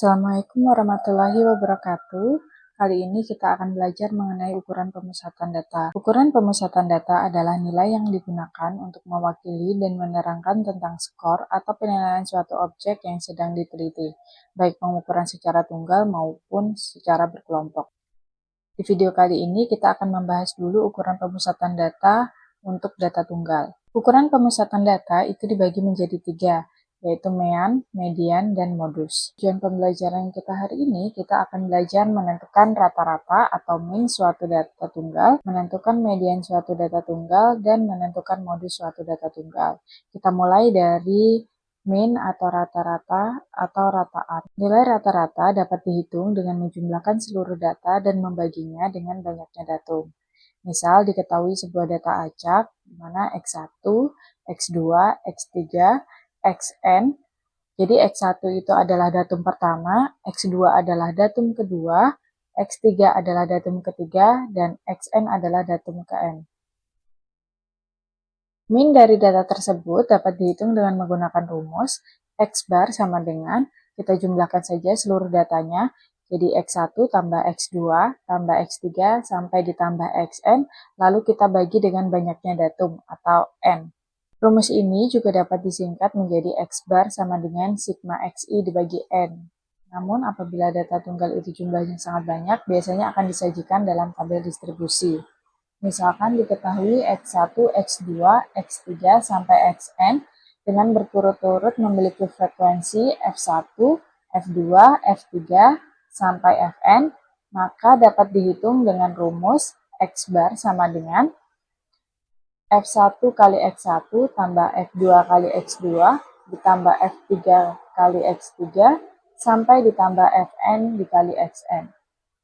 Assalamualaikum warahmatullahi wabarakatuh. Kali ini kita akan belajar mengenai ukuran pemusatan data. Ukuran pemusatan data adalah nilai yang digunakan untuk mewakili dan menerangkan tentang skor atau penilaian suatu objek yang sedang diteliti, baik pengukuran secara tunggal maupun secara berkelompok. Di video kali ini kita akan membahas dulu ukuran pemusatan data untuk data tunggal. Ukuran pemusatan data itu dibagi menjadi 3, yaitu mean, median, dan modus. Tujuan pembelajaran kita hari ini, kita akan belajar menentukan rata-rata atau mean suatu data tunggal, menentukan median suatu data tunggal, dan menentukan modus suatu data tunggal. Kita mulai dari mean atau rata-rata atau rataan. Nilai rata-rata dapat dihitung dengan menjumlahkan seluruh data dan membaginya dengan banyaknya datum. Misal diketahui sebuah data acak, di mana X1, X2, X3, Xn. Jadi X1 itu adalah datum pertama, X2 adalah datum kedua, X3 adalah datum ketiga, dan Xn adalah datum kn. Min dari data tersebut dapat dihitung dengan menggunakan rumus X bar sama dengan, kita jumlahkan saja seluruh datanya, jadi X1 tambah X2 tambah X3 sampai ditambah Xn, lalu kita bagi dengan banyaknya datum atau N. Rumus ini juga dapat disingkat menjadi X bar sama dengan sigma Xi dibagi N. Namun apabila data tunggal itu jumlahnya sangat banyak, biasanya akan disajikan dalam tabel distribusi. Misalkan diketahui X1, X2, X3, sampai Xn dengan berturut-turut memiliki frekuensi F1, F2, F3, sampai Fn, maka dapat dihitung dengan rumus X bar sama dengan F1 kali X1 tambah F2 kali X2 ditambah F3 kali X3 sampai ditambah Fn dikali Xn.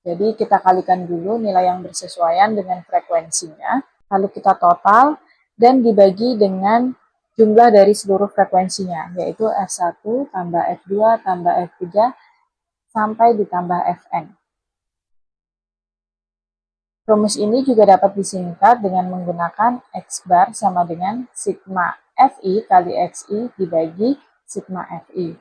Jadi kita kalikan dulu nilai yang bersesuaian dengan frekuensinya, lalu kita total dan dibagi dengan jumlah dari seluruh frekuensinya, yaitu F1 tambah F2 tambah F3 sampai ditambah Fn. Rumus ini juga dapat disingkat dengan menggunakan X bar sama dengan sigma Fi kali Xi dibagi sigma Fi.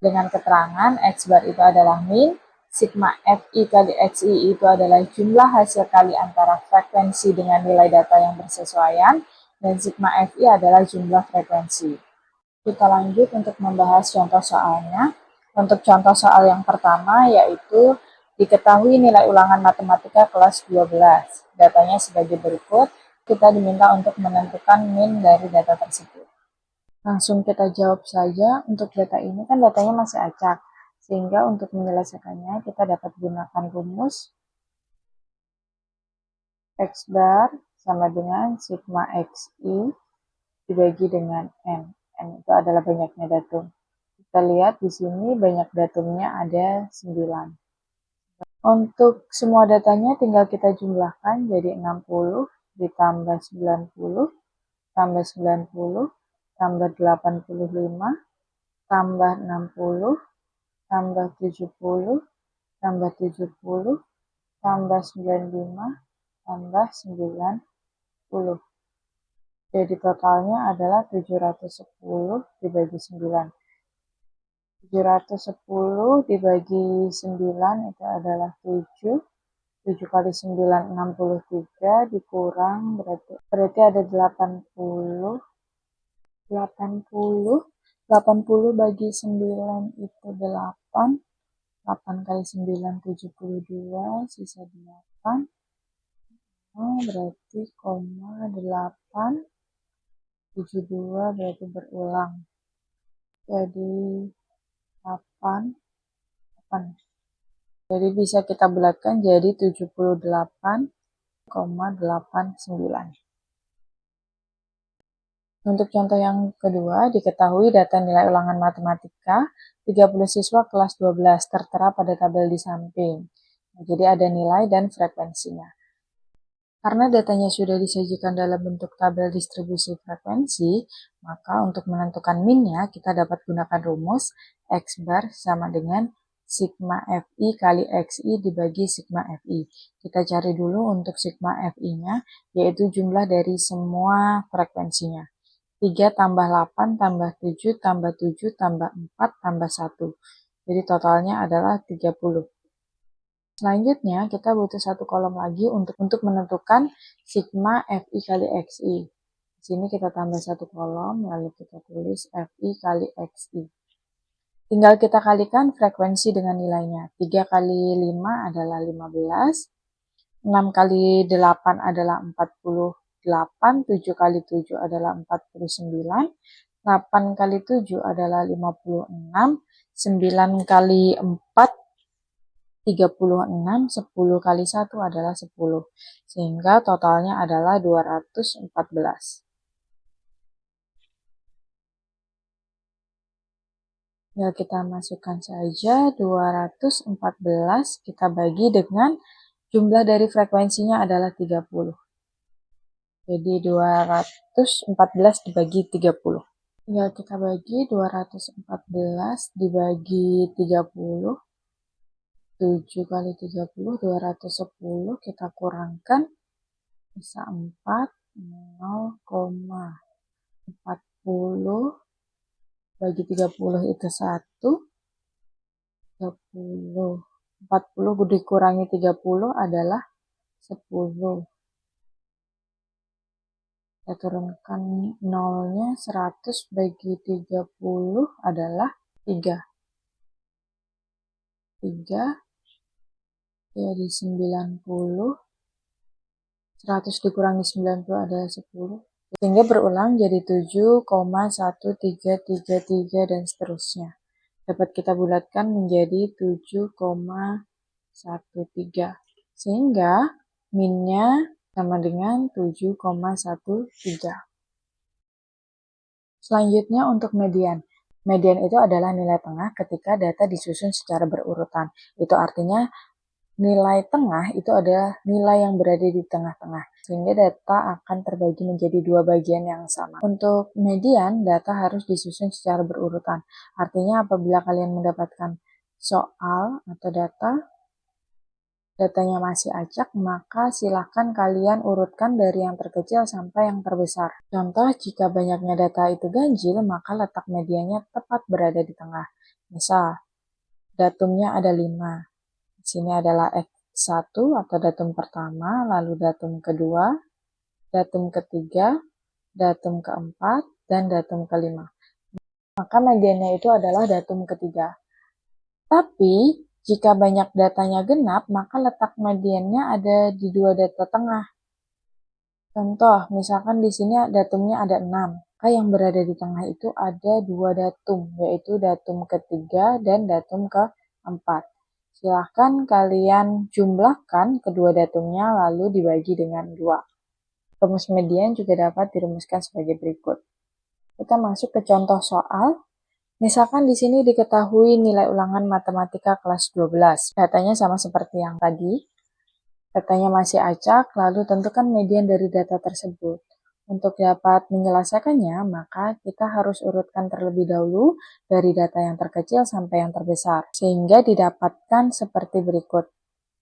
Dengan keterangan X bar itu adalah min, sigma Fi kali Xi itu adalah jumlah hasil kali antara frekuensi dengan nilai data yang bersesuaian, dan sigma Fi adalah jumlah frekuensi. Kita lanjut untuk membahas contoh soalnya. Untuk contoh soal yang pertama yaitu diketahui nilai ulangan matematika kelas 12. Datanya sebagai berikut. Kita diminta untuk menentukan min dari data tersebut. Langsung kita jawab saja. Untuk data ini kan datanya masih acak. Sehingga untuk menyelesaikannya kita dapat gunakan rumus X bar sama dengan sigma Xi dibagi dengan N. N itu adalah banyaknya datum. Kita lihat di sini banyak datumnya ada 9. Untuk semua datanya tinggal kita jumlahkan jadi 60 ditambah 90 tambah 90 tambah 85 tambah 60 tambah 70 tambah 70 tambah 95 tambah 90. Jadi totalnya adalah 710 dibagi 9. 710 dibagi 9 itu adalah 7. 7 kali 9, 63, dikurang berarti ada 80. 80 bagi 9 itu 8. 8 kali 9, 72, sisa 8. Berarti koma 8. 72 berarti berulang. Jadi 8. Jadi bisa kita bulatkan jadi 78,89. Untuk contoh yang kedua, diketahui data nilai ulangan matematika 30 siswa kelas 12 tertera pada tabel di samping. Jadi ada nilai dan frekuensinya. Karena datanya sudah disajikan dalam bentuk tabel distribusi frekuensi, maka untuk menentukan min-nya kita dapat gunakan rumus X bar sama dengan sigma Fi kali Xi dibagi sigma Fi. Kita cari dulu untuk sigma Fi-nya, yaitu jumlah dari semua frekuensinya. 3 tambah 8 tambah 7 tambah 7 tambah 4 tambah 1. Jadi totalnya adalah 30. Selanjutnya kita butuh satu kolom lagi untuk menentukan sigma Fi kali Xi. Di sini kita tambah satu kolom, lalu kita tulis Fi kali Xi. Tinggal kita kalikan frekuensi dengan nilainya. 3 kali 5 adalah 15, 6 kali 8 adalah 48, 7 kali 7 adalah 49, 8 kali 7 adalah 56, 9 kali 4 36, 10 kali 1 adalah 10. Sehingga totalnya adalah 214. Ya, kita masukkan saja 214, kita bagi dengan jumlah dari frekuensinya adalah 30. Jadi 214 dibagi 30. Ya, kita bagi 214 dibagi 30. 7 kali 30, 210, kita kurangkan, bisa 4, 0,40, bagi 30 itu 1, 30, 40 dikurangi 30 adalah 10. Kita turunkan nolnya, 100 bagi 30 adalah 3. 3 jadi 90, 100 dikurangi 90 adalah 10. Sehingga berulang jadi 7,1333 dan seterusnya. Dapat kita bulatkan menjadi 7,13. Sehingga minnya sama dengan 7,13. Selanjutnya untuk median. Median itu adalah nilai tengah ketika data disusun secara berurutan. Itu artinya nilai tengah itu adalah nilai yang berada di tengah-tengah, sehingga data akan terbagi menjadi dua bagian yang sama. Untuk median, data harus disusun secara berurutan. Artinya apabila kalian mendapatkan soal atau datanya masih acak, maka silakan kalian urutkan dari yang terkecil sampai yang terbesar. Contoh, jika banyaknya data itu ganjil, maka letak mediannya tepat berada di tengah. Misal, datumnya ada 5. Di sini adalah X1 atau datum pertama, lalu datum kedua, datum ketiga, datum keempat, dan datum kelima. Maka mediannya itu adalah datum ketiga. Tapi, jika banyak datanya genap, maka letak mediannya ada di dua data tengah. Contoh, misalkan di sini datumnya ada 6, maka yang berada di tengah itu ada dua datum, yaitu datum ketiga dan datum keempat. Silahkan kalian jumlahkan kedua datumnya lalu dibagi dengan 2. Rumus median juga dapat dirumuskan sebagai berikut. Kita masuk ke contoh soal. Misalkan di sini diketahui nilai ulangan matematika kelas 12. Datanya sama seperti yang tadi. Datanya masih acak, lalu tentukan median dari data tersebut. Untuk dapat menyelesaikannya, maka kita harus urutkan terlebih dahulu dari data yang terkecil sampai yang terbesar, sehingga didapatkan seperti berikut.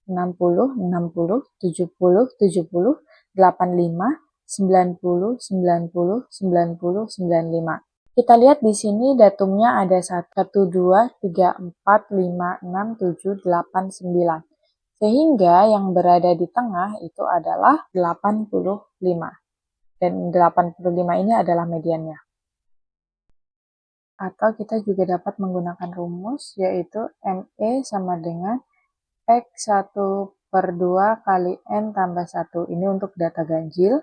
60, 60, 70, 70, 85, 90, 90, 90, 95. Kita lihat di sini datumnya ada 1, 2, 3, 4, 5, 6, 7, 8, 9. Sehingga yang berada di tengah itu adalah 85. Dan 85 ini adalah mediannya. Atau kita juga dapat menggunakan rumus, yaitu ME sama dengan X1 per 2 kali N tambah 1. Ini untuk data ganjil.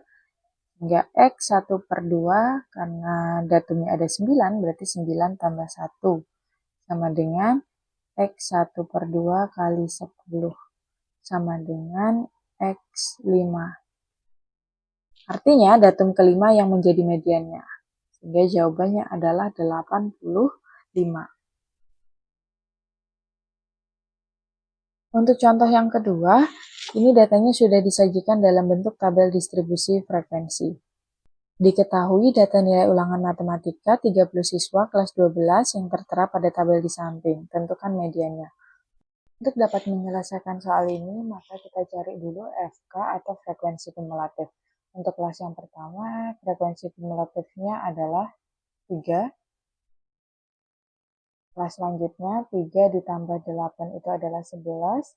Hingga X1 per 2, karena datumnya ada 9, berarti 9 tambah 1. Sama dengan X1 per 2 kali 10. Sama dengan X5. Artinya datum kelima yang menjadi mediannya. Sehingga jawabannya adalah 85. Untuk contoh yang kedua, ini datanya sudah disajikan dalam bentuk tabel distribusi frekuensi. Diketahui data nilai ulangan matematika 30 siswa kelas 12 yang tertera pada tabel di samping. Tentukan mediannya. Untuk dapat menyelesaikan soal ini, maka kita cari dulu FK atau frekuensi kumulatif. Untuk kelas yang pertama, frekuensi kumulatifnya adalah 3. Kelas selanjutnya 3 ditambah 8 itu adalah 11.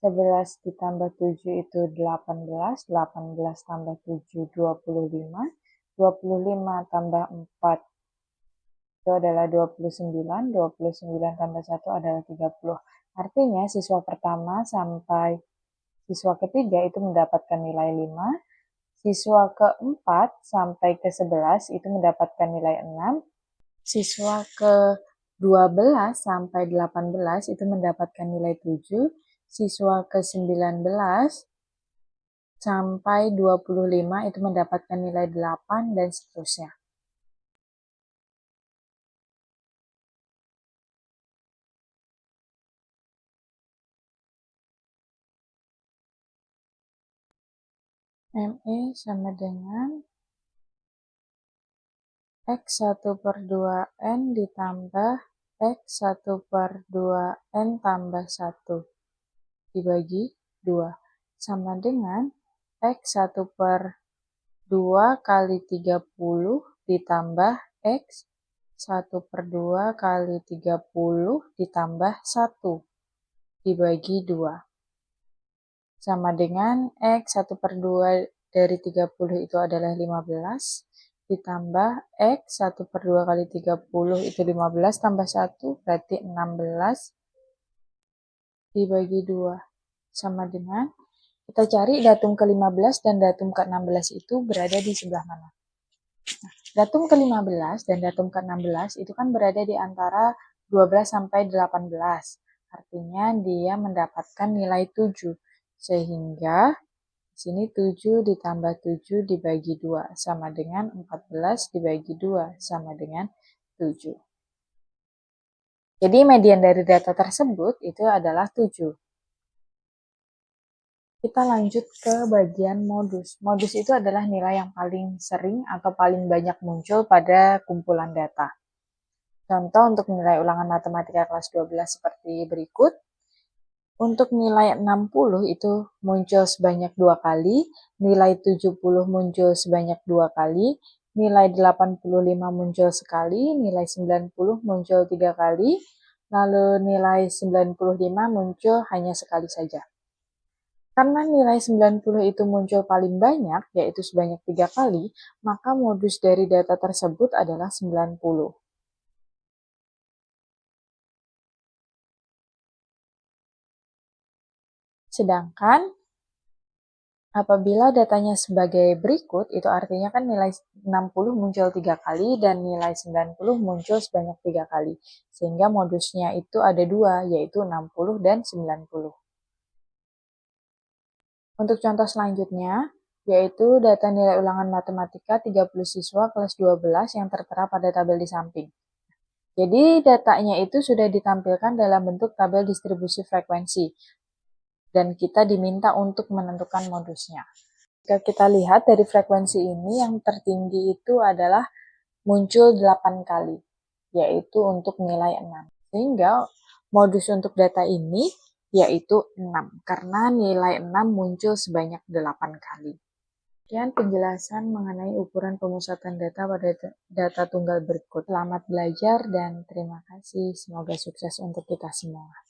11 ditambah 7 itu 18. 18 tambah 7 25. 25 tambah 4 itu adalah 29. 29 tambah 1 adalah 30. Artinya siswa pertama sampai siswa ketiga itu mendapatkan nilai 5. Siswa keempat sampai ke 11 itu mendapatkan nilai 6. Siswa ke-12 sampai 18 itu mendapatkan nilai 7. Siswa ke-19 sampai 25 itu mendapatkan nilai 8 dan seterusnya. ME sama dengan X1 per 2N ditambah X1 per 2N tambah 1 dibagi 2 sama dengan X1 per 2 kali 30 ditambah X1 per 2 kali 30 ditambah 1 dibagi 2 sama dengan X1 per 2 dari 30 itu adalah 15 ditambah X1 per 2 kali 30 itu 15 tambah 1 berarti 16 dibagi 2 sama dengan kita cari datum ke-15 dan datum ke-16 itu berada di sebelah mana. Nah, datum ke-15 dan datum ke-16 itu kan berada di antara 12 sampai 18. Artinya dia mendapatkan nilai 7. Sehingga di sini 7 ditambah 7 dibagi 2 sama dengan 14 dibagi 2 sama dengan 7. Jadi median dari data tersebut itu adalah 7. Kita lanjut ke bagian modus. Modus itu adalah nilai yang paling sering atau paling banyak muncul pada kumpulan data. Contoh untuk nilai ulangan matematika kelas 12 seperti berikut. Untuk nilai 60 itu muncul sebanyak 2 kali, nilai 70 muncul sebanyak 2 kali, nilai 85 muncul sekali, nilai 90 muncul 3 kali, lalu nilai 95 muncul hanya sekali saja. Karena nilai 90 itu muncul paling banyak, yaitu sebanyak 3 kali, maka modus dari data tersebut adalah 90. Sedangkan apabila datanya sebagai berikut, itu artinya kan nilai 60 muncul 3 kali dan nilai 90 muncul sebanyak 3 kali. Sehingga modusnya itu ada 2, yaitu 60 dan 90. Untuk contoh selanjutnya, yaitu data nilai ulangan matematika 30 siswa kelas 12 yang tertera pada tabel di samping. Jadi datanya itu sudah ditampilkan dalam bentuk tabel distribusi frekuensi. Dan kita diminta untuk menentukan modusnya. Jika kita lihat dari frekuensi ini, yang tertinggi itu adalah muncul 8 kali, yaitu untuk nilai 6. Sehingga modus untuk data ini yaitu 6, karena nilai 6 muncul sebanyak 8 kali. Sekian penjelasan mengenai ukuran pemusatan data pada data tunggal berikut. Selamat belajar dan terima kasih. Semoga sukses untuk kita semua.